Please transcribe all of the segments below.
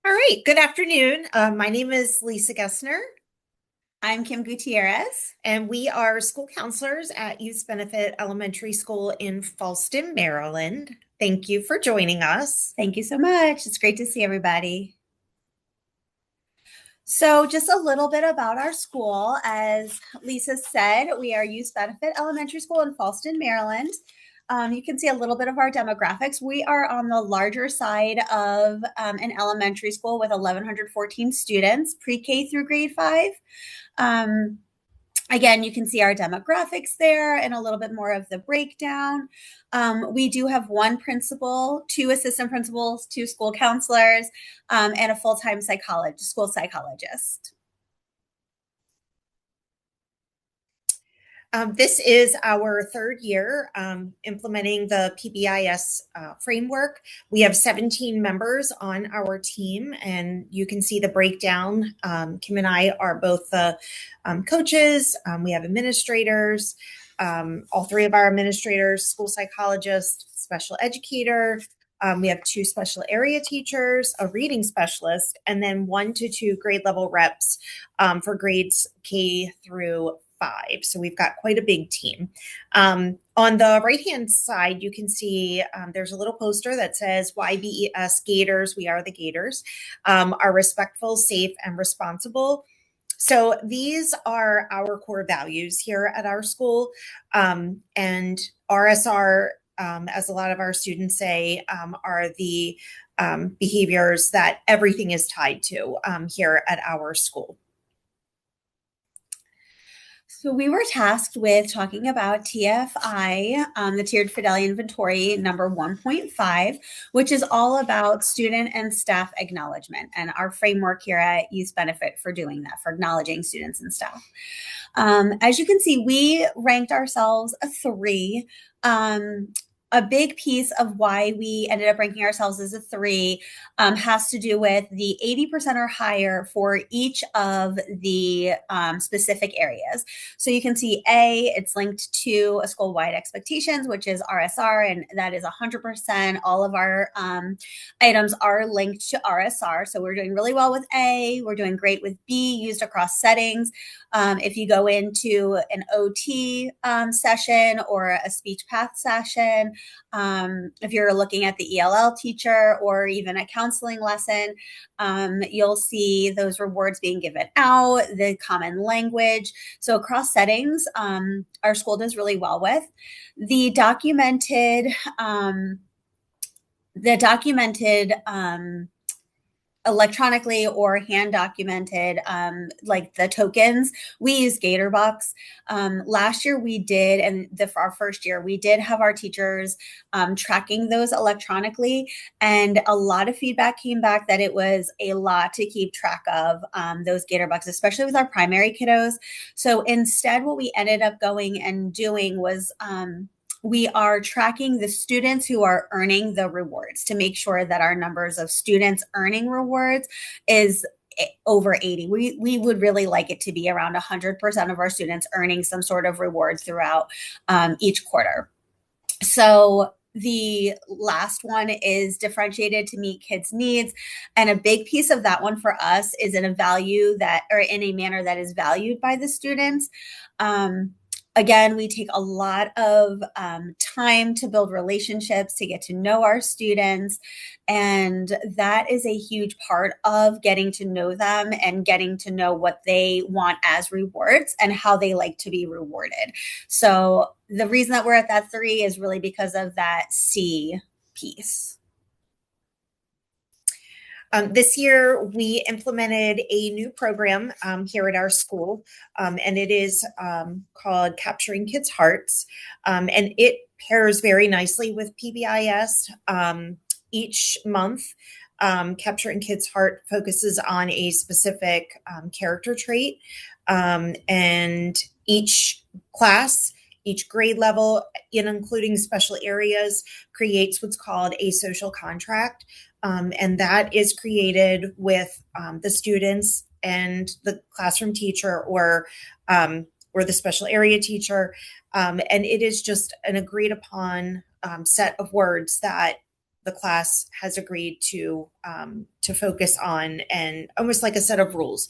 All right, good afternoon. My name is Lisa Gessner, I'm Kim Gutierrez. and we are school counselors at Youth Benefit Elementary School in Fallston, Maryland. Thank you for joining us. Thank you so much. It's great to see everybody. So, just a little bit about our school. As Lisa said, we are Youth Benefit Elementary School in Fallston, Maryland. You can see a little bit of our demographics. We are on the larger side of an elementary school with 1,114 students, pre-K through grade 5. Um, Again, you can see our demographics there and a little bit more of the breakdown. We do have one principal, two assistant principals, two school counselors, and a full-time school psychologist. This is our third year implementing the PBIS framework. We have 17 members on our team, and you can see the breakdown. Kim and I are both the coaches. We have administrators, all three of our administrators, school psychologist, special educator. We have two special area teachers, a reading specialist, and then 1 to 2 grade level reps for grades K through 5. So we've got quite a big team. On the right-hand side, you can see there's a little poster that says YBES Gators, we are the Gators, are respectful, safe, and responsible. So these are our core values here at our school. And RSR, as a lot of our students say, are the behaviors that everything is tied to here at our school. So we were tasked with talking about TFI, the Tiered Fidelity Inventory number 1.5, which is all about student and staff acknowledgement and our framework here at Youth Benefit for doing that, for acknowledging students and staff. As you can see, we ranked ourselves a 3. A big piece of why we ended up ranking ourselves as a 3 has to do with the 80% or higher for each of the specific areas. So you can see A, it's linked to a school-wide expectations, which is RSR, and that is 100%. All of our items are linked to RSR. So we're doing really well with A. We're doing great with B, used across settings. If you go into an OT session or a speech path session, if you're looking at the ELL teacher or even a counseling lesson, you'll see those rewards being given out, the common language. So across settings, our school does really well with. The documented electronically or hand documented, like the tokens, we use Gatorbox. Last year we did, and for our first year, we did have our teachers tracking those electronically, and a lot of feedback came back that it was a lot to keep track of those Gatorbox, especially with our primary kiddos. So instead, what we ended up going and doing was we are tracking the students who are earning the rewards to make sure that our numbers of students earning rewards is over 80. We would really like it to be around 100% of our students earning some sort of rewards throughout each quarter. So the last one is differentiated to meet kids' needs. And a big piece of that one for us is in a value that, or in a manner that is valued by the students. Again, we take a lot of time to build relationships, to get to know our students. And that is a huge part of getting to know them and getting to know what they want as rewards and how they like to be rewarded. So the reason that we're at that 3 is really because of that C piece. This year, we implemented a new program here at our school, and it is called Capturing Kids' Hearts, and it pairs very nicely with PBIS. Each month, Capturing Kids' Heart focuses on a specific character trait, and each class, each grade level, including special areas, creates what's called a social contract. And that is created with the students and the classroom teacher or the special area teacher. And it is just an agreed upon set of words that the class has agreed to focus on, and almost like a set of rules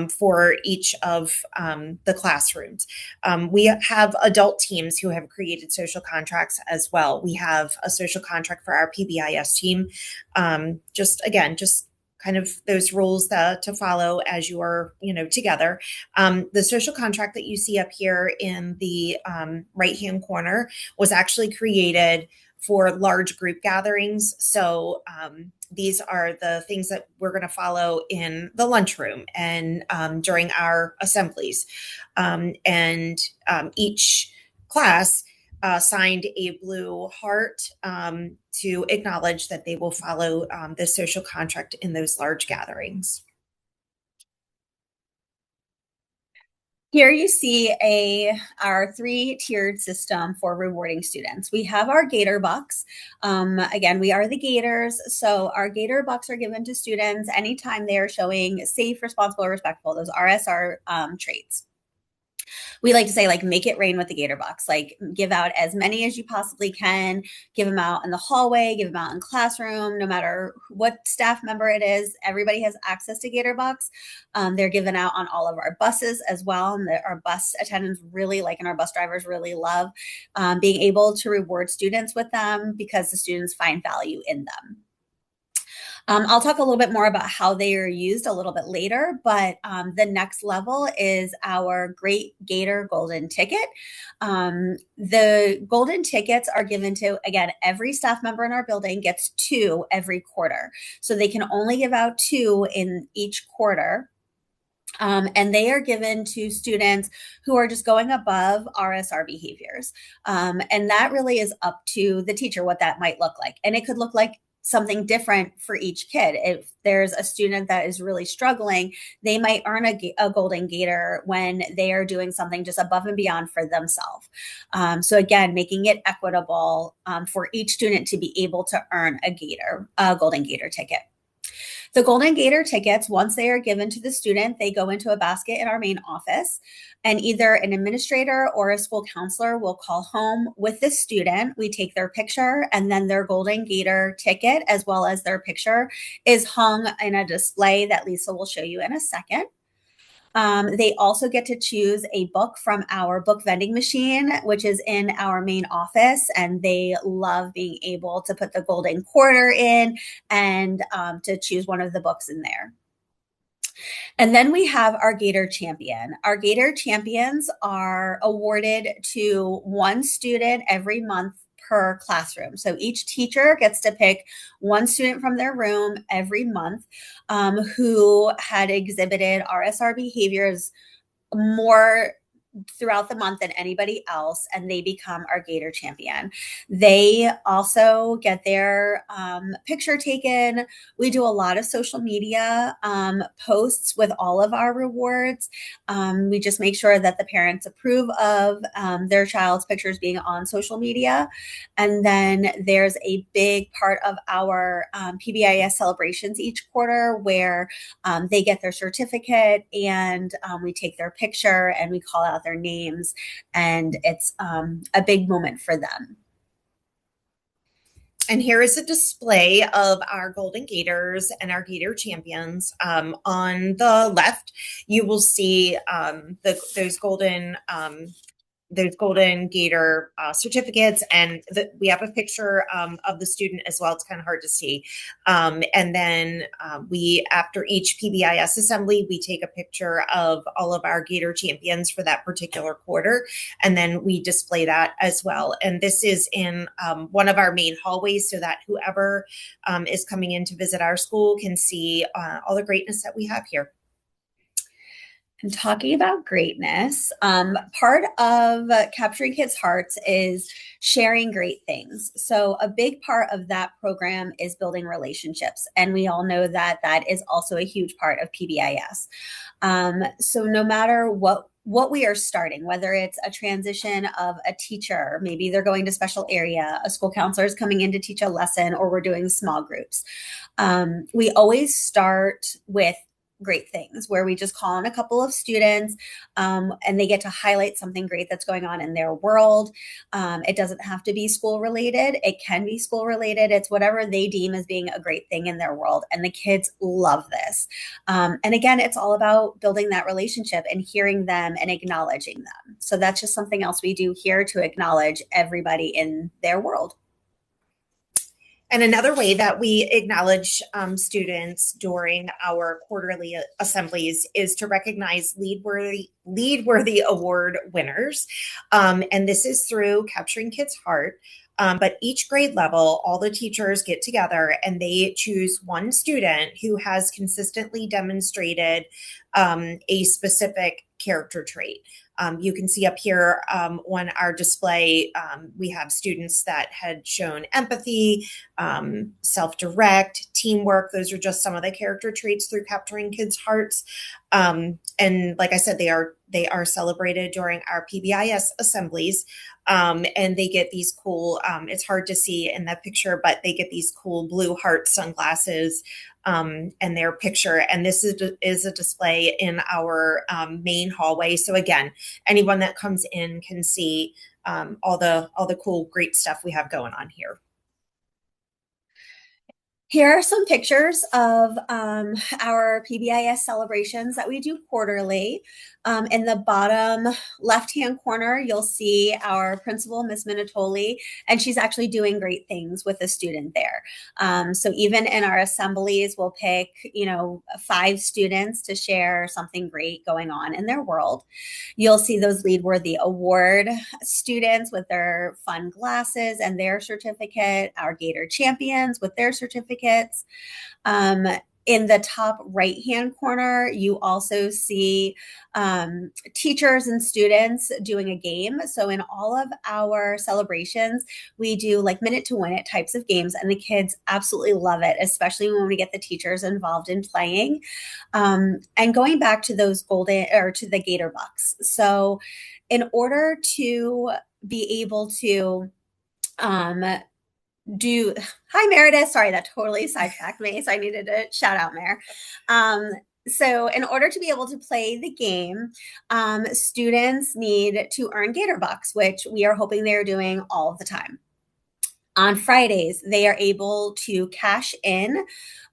for each of the classrooms. We have adult teams who have created social contracts as well. We have a social contract for our PBIS team. Just kind of those rules to follow as you are, together. The social contract that you see up here in the right-hand corner was actually created for large group gatherings. So these are the things that we're going to follow in the lunchroom and during our assemblies. And each class signed a blue heart to acknowledge that they will follow the social contract in those large gatherings. Here you see our 3-tiered system for rewarding students. We have our Gator Bucks. Again, we are the Gators. So our Gator Bucks are given to students anytime they are showing safe, responsible, respectful, those RSR traits. We like to say, like, make it rain with the Gator Bucks. Like, give out as many as you possibly can. Give them out in the hallway, give them out in classroom, no matter what staff member it is. Everybody has access to Gator Bucks. They're given out on all of our buses as well. And our bus attendants really like, and our bus drivers really love being able to reward students with them because the students find value in them. I'll talk a little bit more about how they are used a little bit later, but the next level is our Great Gator Golden Ticket. The golden tickets are given to, again, every staff member in our building gets 2 every quarter. So they can only give out 2 in each quarter. And they are given to students who are just going above RSR behaviors. And that really is up to the teacher what that might look like. And it could look like something different for each kid. If there's a student that is really struggling, they might earn a golden gator when they are doing something just above and beyond for themselves. So again, making it equitable for each student to be able to earn a golden gator ticket. The Golden Gator tickets, once they are given to the student, they go into a basket in our main office, and either an administrator or a school counselor will call home with the student. We take their picture, and then their Golden Gator ticket, as well as their picture, is hung in a display that Lisa will show you in a second. They also get to choose a book from our book vending machine, which is in our main office, and they love being able to put the golden quarter in and to choose one of the books in there. And then we have our Gator Champion. Our Gator Champions are awarded to 1 student every month per classroom. So each teacher gets to pick 1 student from their room every month who had exhibited RSR behaviors more throughout the month than anybody else, and they become our Gator Champion. They also get their picture taken. We do a lot of social media posts with all of our rewards. We just make sure that the parents approve of their child's pictures being on social media. And then there's a big part of our PBIS celebrations each quarter where they get their certificate, and we take their picture and we call out their names, and it's a big moment for them. And here is a display of our Golden Gators and our Gator Champions. On the left, you will see those golden gator certificates, and we have a picture of the student as well. It's kind of hard to see. And then after each PBIS assembly, we take a picture of all of our Gator Champions for that particular quarter, and then we display that as well. And this is in one of our main hallways, so that whoever is coming in to visit our school can see all the greatness that we have here. And talking about greatness, part of capturing kids' hearts is sharing great things. So a big part of that program is building relationships. And we all know that that is also a huge part of PBIS. So no matter what we are starting, whether it's a transition of a teacher, maybe they're going to special area, a school counselor is coming in to teach a lesson, or we're doing small groups. We always start with great things, where we just call on a couple of students and they get to highlight something great that's going on in their world. It doesn't have to be school related. It can be school related. It's whatever they deem as being a great thing in their world. And the kids love this. And again, it's all about building that relationship and hearing them and acknowledging them. So that's just something else we do here to acknowledge everybody in their world. And another way that we acknowledge students during our quarterly assemblies is to recognize lead-worthy award winners. And this is through Capturing Kids' Heart. But each grade level, all the teachers get together and they choose one student who has consistently demonstrated a specific character trait. You can see up here on our display, we have students that had shown empathy, self-direct, teamwork. Those are just some of the character traits through Capturing Kids' Hearts. And like I said, they are celebrated during our PBIS assemblies. And they get these cool, it's hard to see in the picture, but they get these cool blue heart sunglasses and their picture. And this is a display in our main hallway. So again, anyone that comes in can see all the cool, great stuff we have going on here. Here are some pictures of our PBIS celebrations that we do quarterly. In the bottom left-hand corner, you'll see our principal, Miss Minatoli, and she's actually doing great things with a student there. So even in our assemblies, we'll pick, 5 students to share something great going on in their world. You'll see those Lead-Worthy Award students with their fun glasses and their certificate, our Gator champions with their certificates. In the top right-hand corner, you also see teachers and students doing a game. So in all of our celebrations, we do like minute to win it types of games, and the kids absolutely love it, especially when we get the teachers involved in playing. And going back to those to the Gator Bucks. So in order to be able to hi Meredith, sorry, that totally sidetracked me, so I needed to shout out Mare. So in order to be able to play the game, students need to earn Gator Bucks, which we are hoping they're doing all of the time. On Fridays, they are able to cash in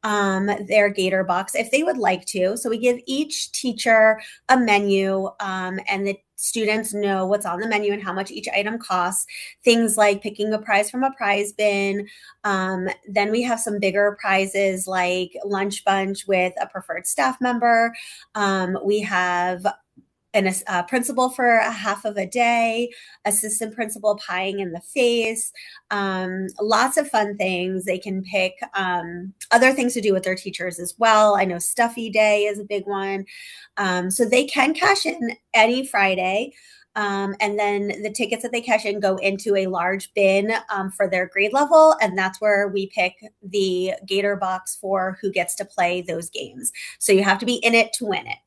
their Gator Bucks if they would like to. So we give each teacher a menu, and the students know what's on the menu and how much each item costs. Things like picking a prize from a prize bin. Then we have some bigger prizes like lunch bunch with a preferred staff member. We have a principal for a half of a day, assistant principal pieing in the face, lots of fun things. They can pick other things to do with their teachers as well. I know Stuffy Day is a big one. So they can cash in any Friday. And then the tickets that they cash in go into a large bin for their grade level. And that's where we pick the Gator box for who gets to play those games. So you have to be in it to win it.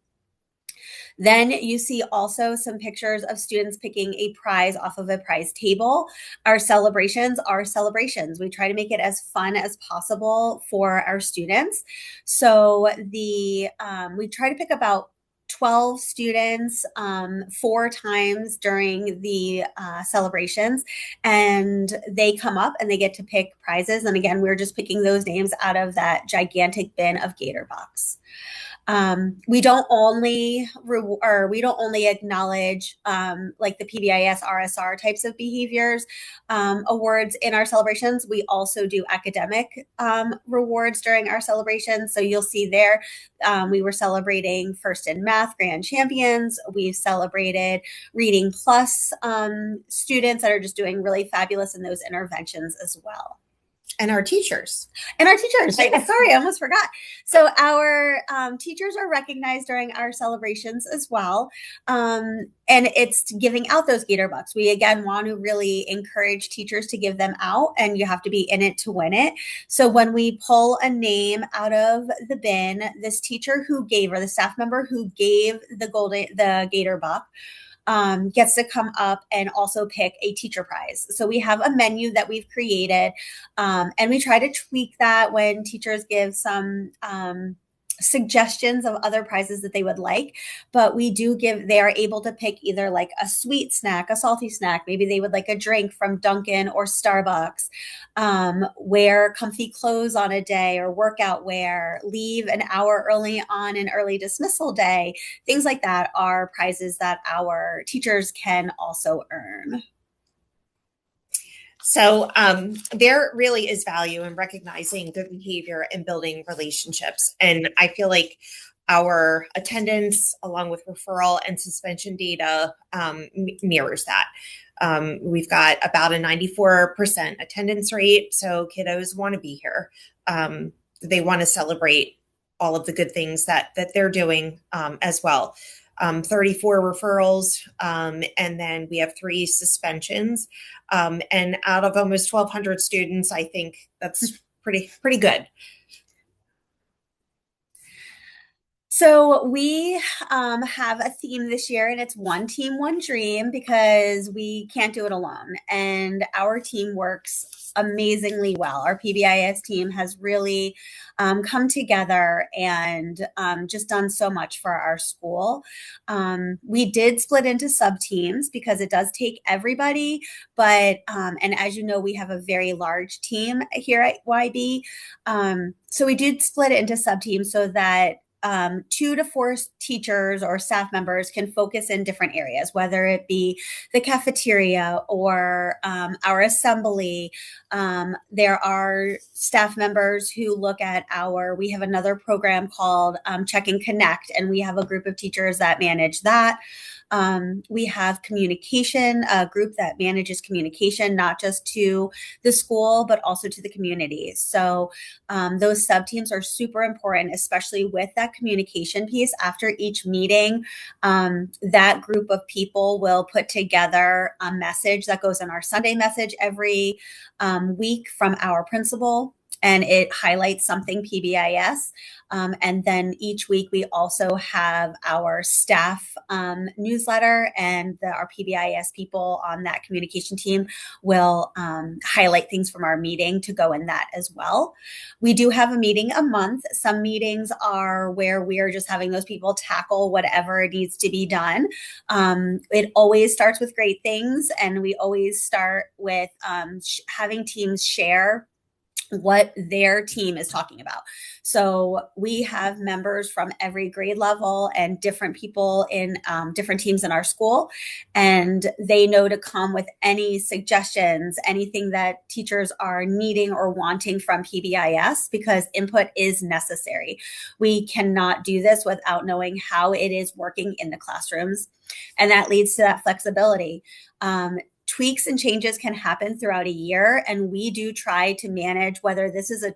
Then you see also some pictures of students picking a prize off of a prize table. Our celebrations are celebrations. We try to make it as fun as possible for our students. So we try to pick about 12 students 4 times during the celebrations, and they come up and they get to pick prizes. And again, we're just picking those names out of that gigantic bin of Gator Box. We don't only acknowledge like the PBIS RSR types of behaviors awards in our celebrations. We also do academic rewards during our celebrations. So you'll see there we were celebrating first in math grand champions. We've celebrated reading plus students that are just doing really fabulous in those interventions as well. And our teachers. Sorry, I almost forgot. So our teachers are recognized during our celebrations as well. And it's giving out those Gator Bucks. We, again, want to really encourage teachers to give them out, and you have to be in it to win it. So when we pull a name out of the bin, this teacher who gave, or the staff member who gave the Gator Buck, gets to come up and also pick a teacher prize. So we have a menu that we've created, and we try to tweak that when teachers give some suggestions of other prizes that they would like, but we do give, they are able to pick either like a sweet snack, a salty snack, maybe they would like a drink from Dunkin' or Starbucks, wear comfy clothes on a day or workout wear, leave an hour early on an early dismissal day. Things like that are prizes that our teachers can also earn. So there really is value in recognizing good behavior and building relationships. And I feel like our attendance, along with referral and suspension data, mirrors that. We've got about a 94% attendance rate. So kiddos want to be here. They want to celebrate all of the good things that they're doing as well. 34 referrals, and then we have 3 suspensions. And out of almost 1,200 students, I think that's pretty good. So we have a theme this year, and it's one team, one dream, because we can't do it alone. And our team works amazingly well. Our PBIS team has really come together and just done so much for our school. We did split into sub teams because it does take everybody, but and as you know, we have a very large team here at YB. So we did split it into sub teams so that 2 to 4 teachers or staff members can focus in different areas, whether it be the cafeteria or our assembly. There are staff members who look at we have another program called Check and Connect, and we have a group of teachers that manage that. We have communication, a group that manages communication, not just to the school, but also to the community. So those sub teams are super important, especially with that communication piece. After each meeting, that group of people will put together a message that goes in our Sunday message every week from our principal, and it highlights something PBIS. And then each week we also have our staff newsletter, and our PBIS people on that communication team will highlight things from our meeting to go in that as well. We do have a meeting a month. Some meetings are where we are just having those people tackle whatever needs to be done. It always starts with great things, and we always start with having teams share what their team is talking about. So we have members from every grade level and different people in different teams in our school, and they know to come with any suggestions, anything that teachers are needing or wanting from PBIS, because input is necessary. We cannot do this without knowing how it is working in the classrooms, and that leads to that flexibility. Tweaks and changes can happen throughout a year, and we do try to manage whether this is a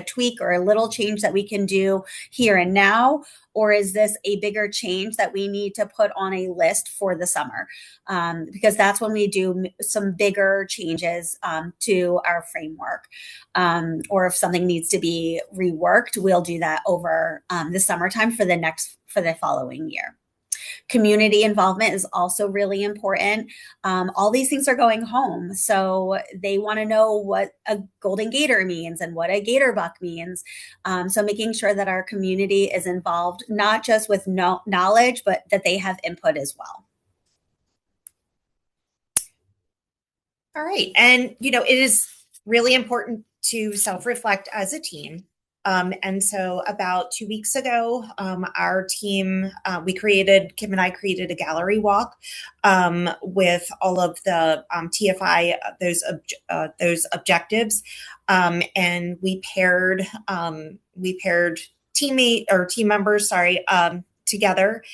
tweak or a little change that we can do here and now, or is this a bigger change that we need to put on a list for the summer, because that's when we do some bigger changes to our framework, or if something needs to be reworked, we'll do that over the summertime for the following year. Community involvement is also really important. All these things are going home, so they want to know what a golden gator means and what a gator buck means. So making sure that our community is involved, not just with knowledge, but that they have input as well. All right. And, it is really important to self-reflect as a team. And so about 2 weeks ago, our team, Kim and I created a gallery walk with all of the TFI, those objectives. And we paired team members, together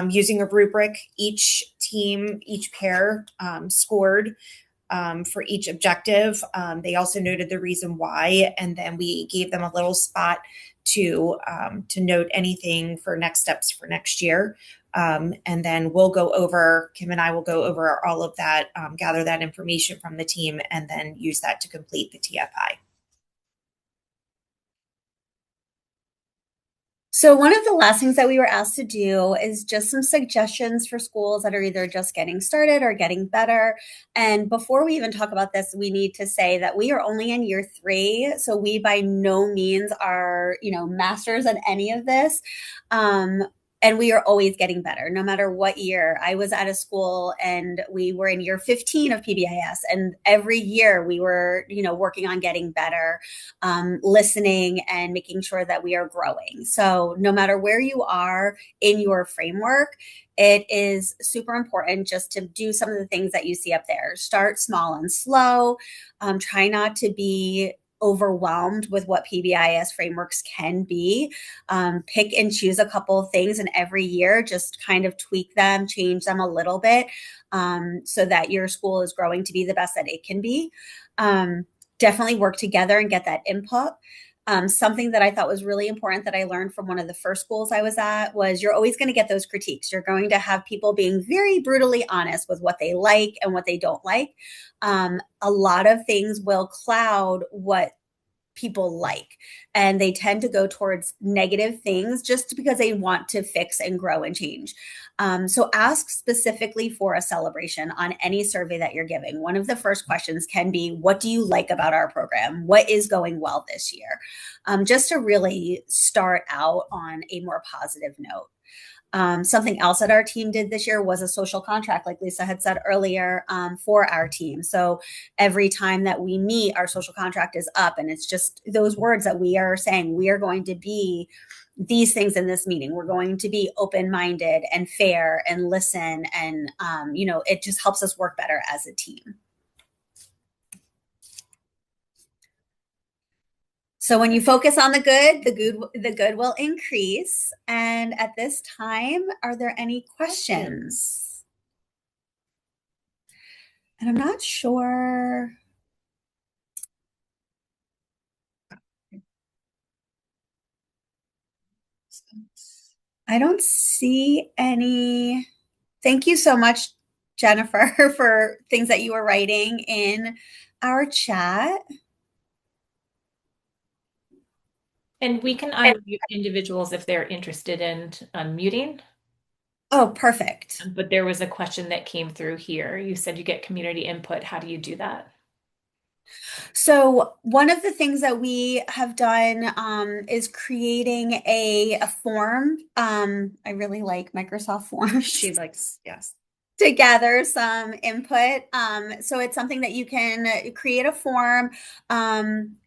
using a rubric. Each pair scored for each objective. They also noted the reason why, and then we gave them a little spot to note anything for next steps for next year. And then Kim and I will go over all of that, gather that information from the team, and then use that to complete the TFI. So one of the last things that we were asked to do is just some suggestions for schools that are either just getting started or getting better. And before we even talk about this, we need to say that we are only in year 3. So we by no means are, masters at any of this. And we are always getting better no matter what year. I was at a school and we were in year 15 of PBIS, and every year we were working on getting better, listening and making sure that we are growing. So no matter where you are in your framework, it is super important just to do some of the things that you see up there. Start small and slow. Try not to be overwhelmed with what PBIS frameworks can be. Pick and choose a couple of things, and every year just kind of tweak them, change them a little bit, so that your school is growing to be the best that it can be. Definitely work together and get that input. Something that I thought was really important that I learned from one of the first schools I was at was you're always going to get those critiques. You're going to have people being very brutally honest with what they like and what they don't like. A lot of things will cloud what people like, and they tend to go towards negative things just because they want to fix and grow and change. So ask specifically for a celebration on any survey that you're giving. One of the first questions can be, what do you like about our program? What is going well this year? Just to really start out on a more positive note. Something else that our team did this year was a social contract, like Lisa had said earlier, for our team. So every time that we meet, our social contract is up, and it's just those words that we are saying. We are going to be these things in this meeting. We're going to be open-minded and fair and listen, and it just helps us work better as a team. So when you focus on the good will increase. And at this time, are there any questions? And I'm not sure. I don't see any. Thank you so much, Jennifer, for things that you were writing in our chat. And we can unmute individuals if they're interested in unmuting. Oh, perfect. But there was a question that came through here. You said you get community input. How do you do that? So one of the things that we have done is creating a form. I really like Microsoft Forms. She likes, yes. To gather some input. So it's something that you can create a form.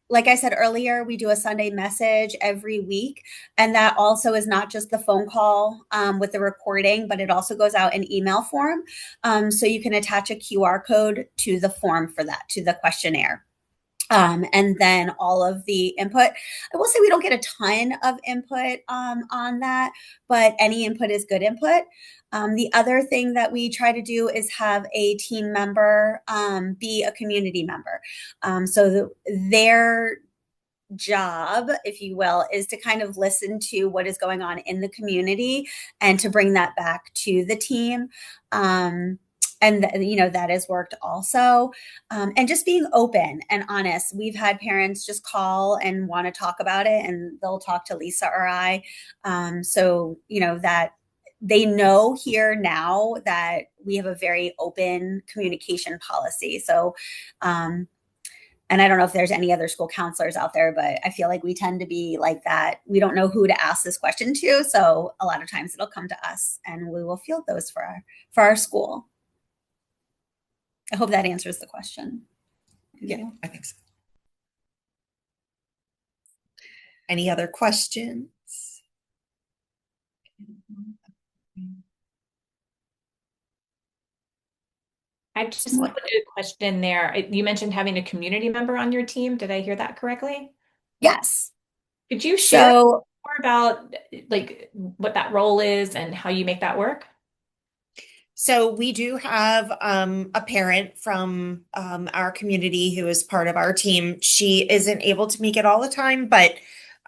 Like I said earlier, we do a Sunday message every week. And that also is not just the phone call with the recording, but it also goes out in email form. So you can attach a QR code to the form for that, to the questionnaire. And then all of the input. I will say we don't get a ton of input on that, but any input is good input. The other thing that we try to do is have a team member be a community member. So their job, if you will, is to kind of listen to what is going on in the community and to bring that back to the team. And that has worked also. And just being open and honest. We've had parents just call and want to talk about it, and they'll talk to Lisa or I. So that they know here now that we have a very open communication policy. So and I don't know if there's any other school counselors out there, but I feel like we tend to be like that. We don't know who to ask this question to. So a lot of times it'll come to us, and we will field those for our school. I hope that answers the question. Yeah, I think so. Any other questions? I just put a question there. You mentioned having a community member on your team. Did I hear that correctly? Yes. Could you share more about like what that role is and how you make that work? So we do have a parent from our community who is part of our team. She isn't able to make it all the time, but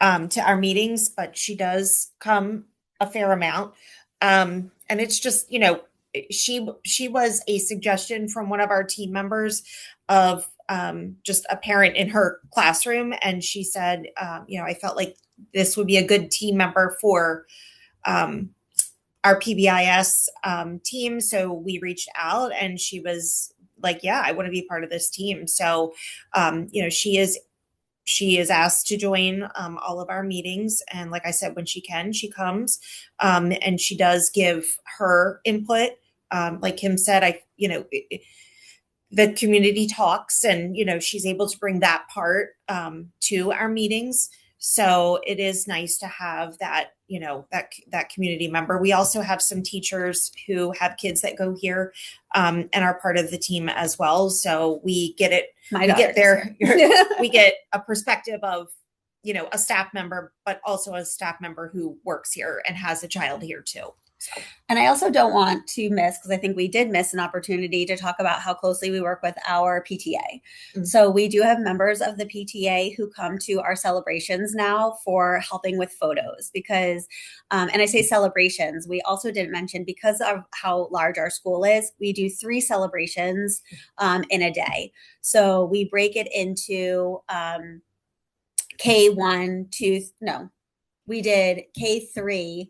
to our meetings, but she does come a fair amount. And it's just, she was a suggestion from one of our team members of just a parent in her classroom, and she said, I felt like this would be a good team member for our PBIS team. So we reached out, and she was like, yeah, I want to be part of this team. So, she is asked to join all of our meetings. And like I said, when she can, she comes, and she does give her input. Like Kim said, the community talks, and she's able to bring that part to our meetings. So it is nice to have that, that community member. We also have some teachers who have kids that go here and are part of the team as well. So we get it. We get a perspective of, a staff member, but also a staff member who works here and has a child here too. So. And I also don't want to miss, because I think we did miss an opportunity to talk about how closely we work with our PTA. Mm-hmm. So we do have members of the PTA who come to our celebrations now for helping with photos, because, and I say celebrations, we also didn't mention, because of how large our school is, we do 3 celebrations in a day. So we break it into K1, 2, no, we did K3,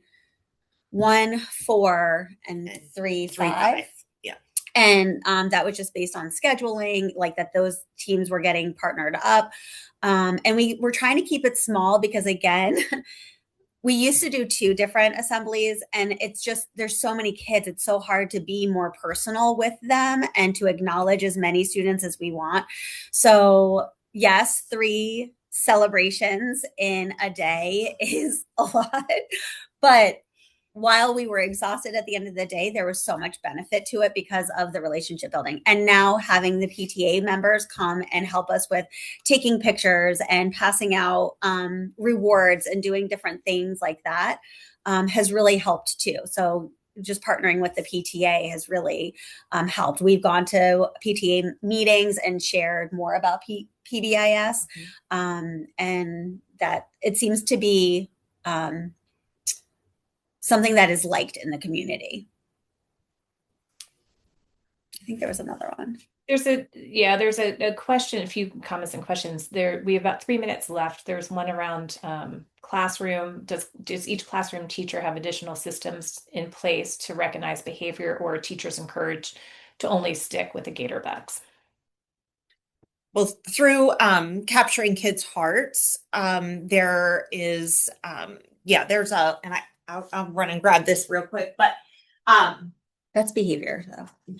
1, 4, and 3, 5. Yeah. And that was just based on scheduling, like that those teams were getting partnered up. And we were trying to keep it small because, again, we used to do 2 different assemblies, and it's just, there's so many kids. It's so hard to be more personal with them and to acknowledge as many students as we want. So yes, 3 celebrations in a day is a lot, but while we were exhausted at the end of the day, there was so much benefit to it because of the relationship building. And now having the PTA members come and help us with taking pictures and passing out rewards and doing different things like that has really helped too. So just partnering with the PTA has really helped. We've gone to PTA meetings and shared more about PBIS, and that it seems to be something that is liked in the community. I think there was another one. There's a question, a few comments and questions there. We have about 3 minutes left. There's one around classroom. Does each classroom teacher have additional systems in place to recognize behavior, or are teachers encouraged to only stick with the Gator bucks? Well, through capturing kids' hearts, there is, there's and I'll run and grab this real quick, but that's behavior though.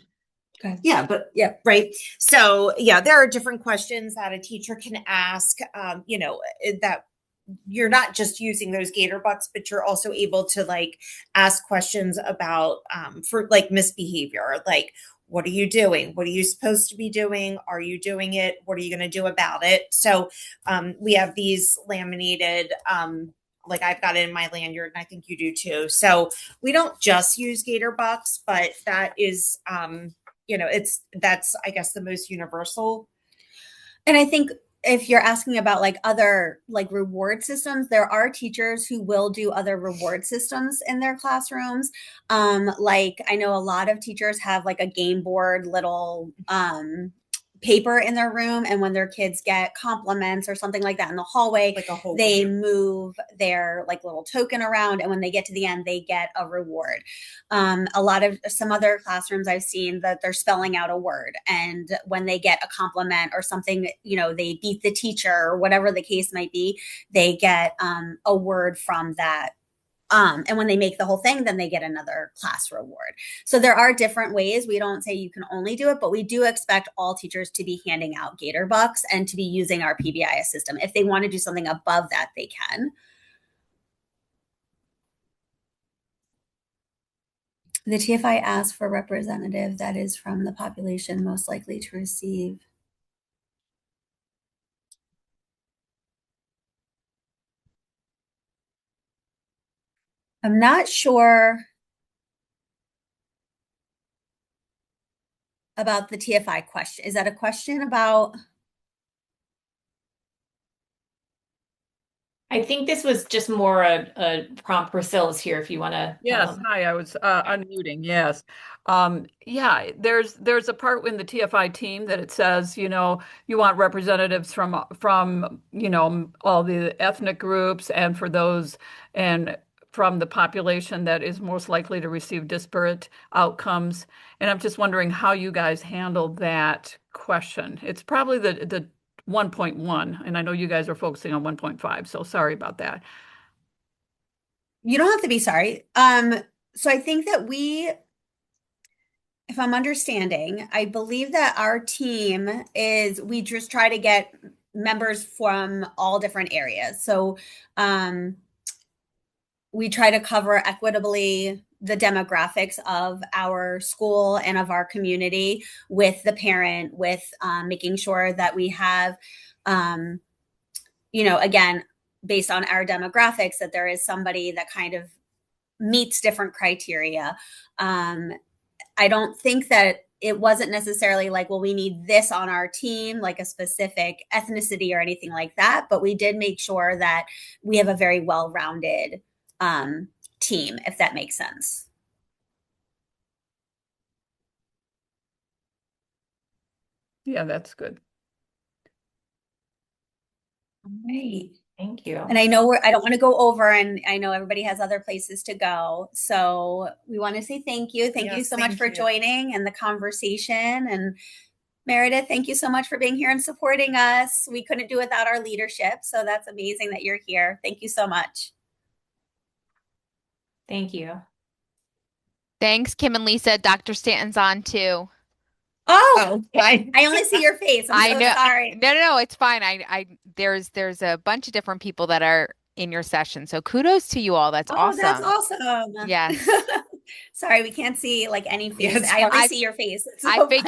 Okay. Yeah, right. So there are different questions that a teacher can ask, that you're not just using those Gator bucks, but you're also able to ask questions about, for misbehavior, like, what are you doing? What are you supposed to be doing? Are you doing it? What are you going to do about it? So we have these laminated, I've got it in my lanyard, and I think you do too. So we don't just use Gator bucks, but that is, that's, I guess, the most universal. And I think if you're asking about other reward systems, there are teachers who will do other reward systems in their classrooms. I know a lot of teachers have a game board little paper in their room, and when their kids get compliments or something like that in the hallway, they move their little token around, and when they get to the end, they get a reward. Some other classrooms I've seen that they're spelling out a word, and when they get a compliment or something, they beat the teacher or whatever the case might be, they get a word from that. And when they make the whole thing, then they get another class reward. So there are different ways. We don't say you can only do it, but we do expect all teachers to be handing out Gator bucks and to be using our PBIS system. If they want to do something above that, they can. The TFI asks for a representative that is from the population most likely to receive. I'm not sure about the TFI question. Is that a question about? I think this was just more a prompt. Priscilla's here if you want to. Yes, hi, I was unmuting, yes. Yeah, there's a part in the TFI team that it says, you want representatives from, all the ethnic groups and for those and from the population that is most likely to receive disparate outcomes. And I'm just wondering how you guys handle that question. It's probably the 1.1, and I know you guys are focusing on 1.5, so sorry about that. You don't have to be sorry. So I think that if I'm understanding, I believe that our team we just try to get members from all different areas. So we try to cover equitably the demographics of our school and of our community with the parent, with making sure that we have, again, based on our demographics, that there is somebody that kind of meets different criteria. I don't think that it wasn't necessarily like, well, we need this on our team, like a specific ethnicity or anything like that. But we did make sure that we have a very well-rounded team, if that makes sense. Yeah, that's good. Great. Thank you. And I know I don't want to go over, and I know everybody has other places to go. So we want to say thank you. Thank you so much for joining and the conversation. And Meredith, thank you so much for being here and supporting us. We couldn't do without our leadership. So that's amazing that you're here. Thank you so much. Thank you. Thanks, Kim and Lisa. Dr. Stanton's on too. Oh, I only see your face. I so know. Sorry. No, it's fine. There's a bunch of different people that are in your session. So kudos to you all. That's awesome. That's awesome. Yes. Sorry, we can't see like any face. Yes, I only see your face. I figured